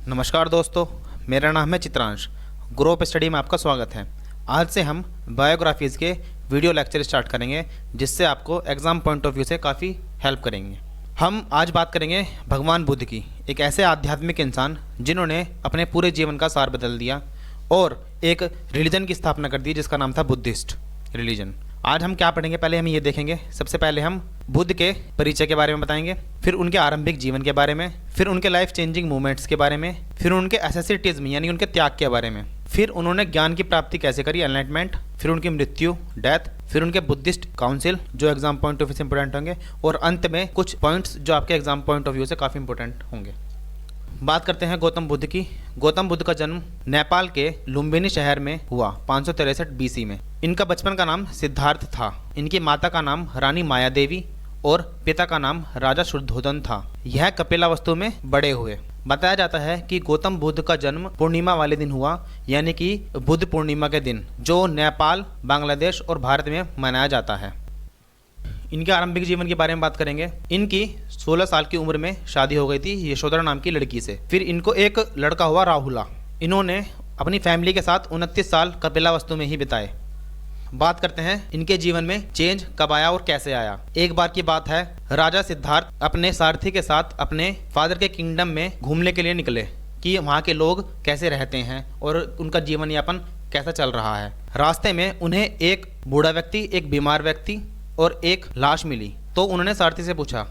नमस्कार दोस्तों, मेरा नाम है चित्रांश। ग्रोप स्टडी में आपका स्वागत है। आज से हम बायोग्राफीज़ के वीडियो लेक्चर स्टार्ट करेंगे, जिससे आपको एग्ज़ाम पॉइंट ऑफ व्यू से काफ़ी हेल्प करेंगे। हम आज बात करेंगे भगवान बुद्ध की, एक ऐसे आध्यात्मिक इंसान जिन्होंने अपने पूरे जीवन का सार बदल दिया और एक रिलीजन की स्थापना कर दी जिसका नाम था बुद्धिस्ट रिलीजन। आज हम क्या पढ़ेंगे, पहले हम ये देखेंगे। सबसे पहले हम बुद्ध के परिचय के बारे में बताएंगे, फिर उनके आरंभिक जीवन के बारे में, फिर उनके लाइफ चेंजिंग मूवमेंट्स के बारे में, फिर उनके एसेसिटिज्म यानी उनके त्याग के बारे में, फिर उन्होंने ज्ञान की प्राप्ति कैसे करी, एनलाइटमेंट, फिर उनकी मृत्यु, डेथ, फिर उनके बुद्धिस्ट काउंसिल जो एग्जाम पॉइंट ऑफ व्यू से इंपॉर्टेंट होंगे, और अंत में कुछ पॉइंट्स जो आपके एग्जाम पॉइंट ऑफ व्यू से काफ़ी इंपॉर्टेंट होंगे। बात करते हैं गौतम बुद्ध की। गौतम बुद्ध का जन्म नेपाल के लुम्बिनी शहर में हुआ 563 बीसी में। इनका बचपन का नाम सिद्धार्थ था। इनकी माता का नाम रानी माया देवी और पिता का नाम राजा शुद्धोधन था। यह कपिलावस्तु में बड़े हुए। बताया जाता है कि गौतम बुद्ध का जन्म पूर्णिमा वाले दिन हुआ, यानी कि बुद्ध पूर्णिमा के दिन, जो नेपाल, बांग्लादेश और भारत में मनाया जाता है। इनके आरंभिक जीवन के बारे में बात करेंगे। इनकी 16 साल की उम्र में शादी हो गई थी यशोधरा नाम की लड़की से। फिर इनको एक लड़का हुआ राहुला। इन्होंने अपनी फैमिली के साथ 29 साल कपिलावस्तु में ही बिताए। बात करते हैं इनके जीवन में चेंज कब आया और कैसे आया। एक बार की बात है, राजा सिद्धार्थ अपने सारथी के साथ अपने फादर के किंगडम में घूमने के लिए निकले कि वहाँ के लोग कैसे रहते हैं और उनका जीवन यापन कैसा चल रहा है। रास्ते में उन्हें एक बूढ़ा व्यक्ति, एक बीमार व्यक्ति और एक लाश मिली। तो उन्होंने सारथी से पूछा,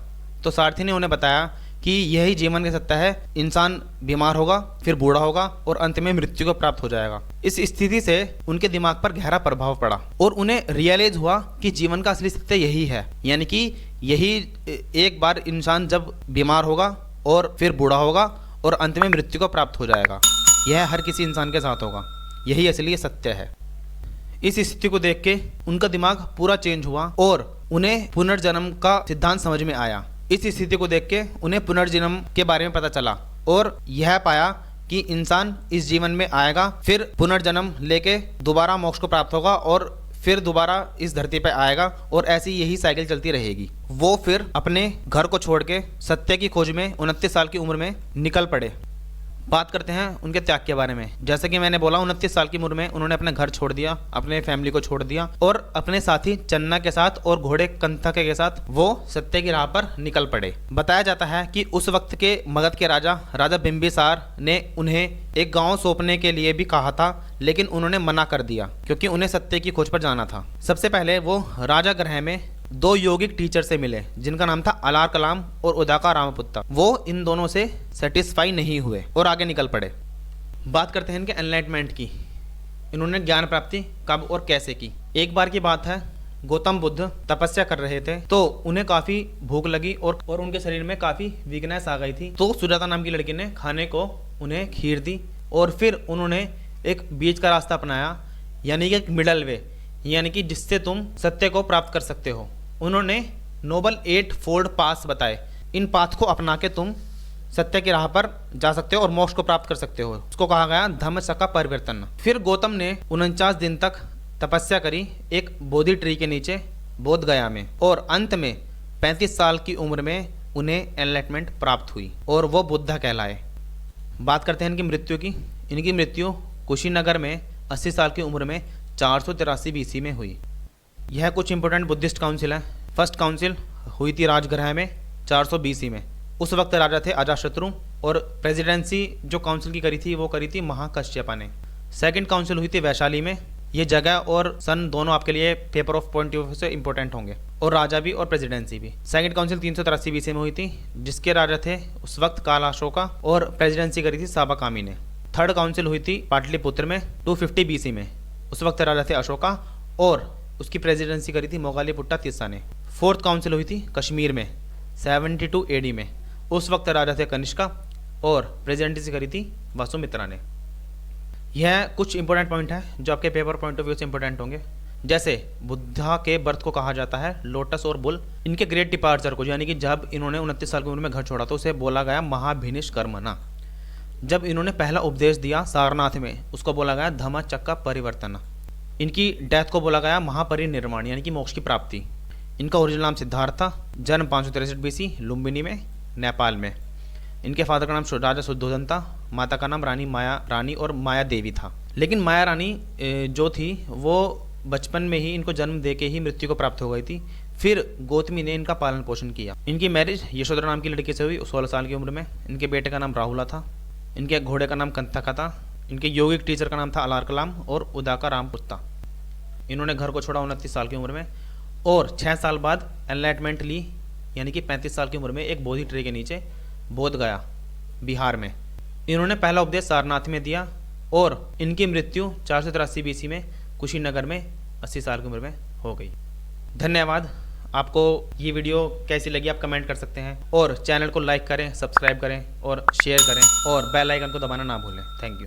तो सारथी ने उन्हें बताया कि यही जीवन की सत्य है, इंसान बीमार होगा, फिर बूढ़ा होगा और अंत में मृत्यु को प्राप्त हो जाएगा। इस स्थिति से उनके दिमाग पर गहरा प्रभाव पड़ा और उन्हें रियलाइज हुआ कि जीवन का असली सत्य यही है, यानी कि यही एक बार इंसान जब बीमार होगा और फिर बूढ़ा होगा और अंत में मृत्यु को प्राप्त हो जाएगा। यह हर किसी इंसान के साथ होगा, यही असली सत्य है। इस स्थिति को देख के उनका दिमाग पूरा चेंज हुआ और उन्हें पुनर्जन्म का सिद्धांत समझ में आया। इस स्थिति को देख के उन्हें पुनर्जन्म के बारे में पता चला और यह पाया कि इंसान इस जीवन में आएगा, फिर पुनर्जन्म लेके दोबारा मोक्ष को प्राप्त होगा और फिर दोबारा इस धरती पर आएगा और ऐसी यही साइकिल चलती रहेगी। वो फिर अपने घर को छोड़ के सत्य की खोज में 29 साल की उम्र में निकल पड़े। बात करते हैं उनके त्याग के बारे में। जैसे कि मैंने बोला, 29 साल की उम्र में उन्होंने अपने घर छोड़ दिया, अपने फैमिली को छोड़ दिया और अपने साथी चन्ना के साथ और घोड़े कंथके के साथ वो सत्य की राह पर निकल पड़े। बताया जाता है कि उस वक्त के मगध के राजा बिंबिसार ने उन्हें एक गांव सौंपने के लिए भी कहा था, लेकिन उन्होंने मना कर दिया क्योंकि उन्हें सत्य की खोज पर जाना था। सबसे पहले वो राजा ग्रह में 2 योगिक टीचर से मिले जिनका नाम था अलार कलाम और उदाका रामपुत्ता। वो इन दोनों से सेटिस्फाई नहीं हुए और आगे निकल पड़े। बात करते हैं इनके एनलाइटमेंट की। इन्होंने ज्ञान प्राप्ति कब और कैसे की। एक बार की बात है, गौतम बुद्ध तपस्या कर रहे थे तो उन्हें काफ़ी भूख लगी और उनके शरीर में काफ़ी वीकनेस आ गई थी। तो सुजाता नाम की लड़की ने खाने को उन्हें खीर दी और फिर उन्होंने एक बीच का रास्ता अपनाया, यानी कि एक मिडल वे, यानी कि जिससे तुम सत्य को प्राप्त कर सकते हो। उन्होंने नोबल 8 फोल्ड पास बताए। इन पाथ को अपना के तुम सत्य की राह पर जा सकते हो और मोक्ष को प्राप्त कर सकते हो। उसको कहा गया धम्मचक्र परिवर्तन। फिर गौतम ने 49 दिन तक तपस्या करी एक बोधि ट्री के नीचे बोध गया में, और अंत में 35 साल की उम्र में उन्हें एनलाइटमेंट प्राप्त हुई और वो बुद्धा कहलाए। बात करते हैं इनकी मृत्यु की। इनकी मृत्यु कुशीनगर में 80 साल की उम्र में 483 बीसी में हुई। यह कुछ इंपॉर्टेंट बुद्धिस्ट काउंसिल है। फर्स्ट काउंसिल हुई थी राजगृह में 400 बीसी में। उस वक्त राजा थे अजातशत्रु और प्रेसिडेंसी जो काउंसिल की करी थी वो करी थी महाकश्यपा ने। सेकंड काउंसिल हुई थी वैशाली में। ये जगह और सन दोनों आपके लिए paper of point of view से इंपॉर्टेंट होंगे, और राजा भी और प्रेसिडेंसी भी। सेकंड काउंसिल 383 बीसी में हुई थी, जिसके राजा थे उस वक्त काल अशोका और प्रेसिडेंसी करी थी साबाकामी ने। थर्ड काउंसिल हुई थी पाटलिपुत्र में 250 बीसी में। उस वक्त राजा थे अशोका और उसकी प्रेसिडेंसी करी थी मोगालीपुट्टा तिस्सा ने। फोर्थ काउंसिल हुई थी कश्मीर में 72 एडी में। उस वक्त राजा थे कनिष्का और प्रेसिडेंसी करी थी वसुमित्रा ने। यह कुछ इंपॉर्टेंट पॉइंट है जो आपके पेपर पॉइंट ऑफ व्यू से इंपॉर्टेंट होंगे। जैसे बुद्धा के बर्थ को कहा जाता है लोटस और बुल। इनके ग्रेट डिपार्चर को, यानी कि जब इन्होंने 29 साल की उम्र में घर छोड़ा तो उसे बोला गया महाभिनिश कर्मना। जब इन्होंने पहला उपदेश दिया सारनाथ में, उसको बोला गया धम्मचक्र परिवर्तन। इनकी डेथ को बोला गया महापरिनिर्वाण, यानी कि मोक्ष की प्राप्ति। इनका ओरिजिनल नाम सिद्धार्थ था। जन्म 563 बीसी लुम्बिनी में, नेपाल में। इनके फादर का नाम राजा शुद्धोधन था, माता का नाम रानी और माया देवी था। लेकिन माया रानी जो थी वो बचपन में ही इनको जन्म देके ही मृत्यु को प्राप्त हो गई थी। फिर गौतमी ने इनका पालन पोषण किया। इनकी मैरिज यशोधरा नाम की लड़की से हुई 16 साल की उम्र में। इनके बेटे का नाम राहुला था। इनके घोड़े का नाम कंथका था। इनके योगिक टीचर का नाम था अलार कलाम और उदाका रामपुत्ता। इन्होंने घर को छोड़ा 29 साल की उम्र में और 6 साल बाद एनलाइटमेंट ली, यानी कि 35 साल की उम्र में एक बोधि ट्री के नीचे बोध गया, बिहार में। इन्होंने पहला उपदेश सारनाथ में दिया और इनकी मृत्यु 483 BC में कुशीनगर में 80 साल की उम्र में हो गई। धन्यवाद। आपको ये वीडियो कैसी लगी आप कमेंट कर सकते हैं और चैनल को लाइक करें, सब्सक्राइब करें और शेयर करें और बेल आइकन को दबाना ना भूलें। Thank you.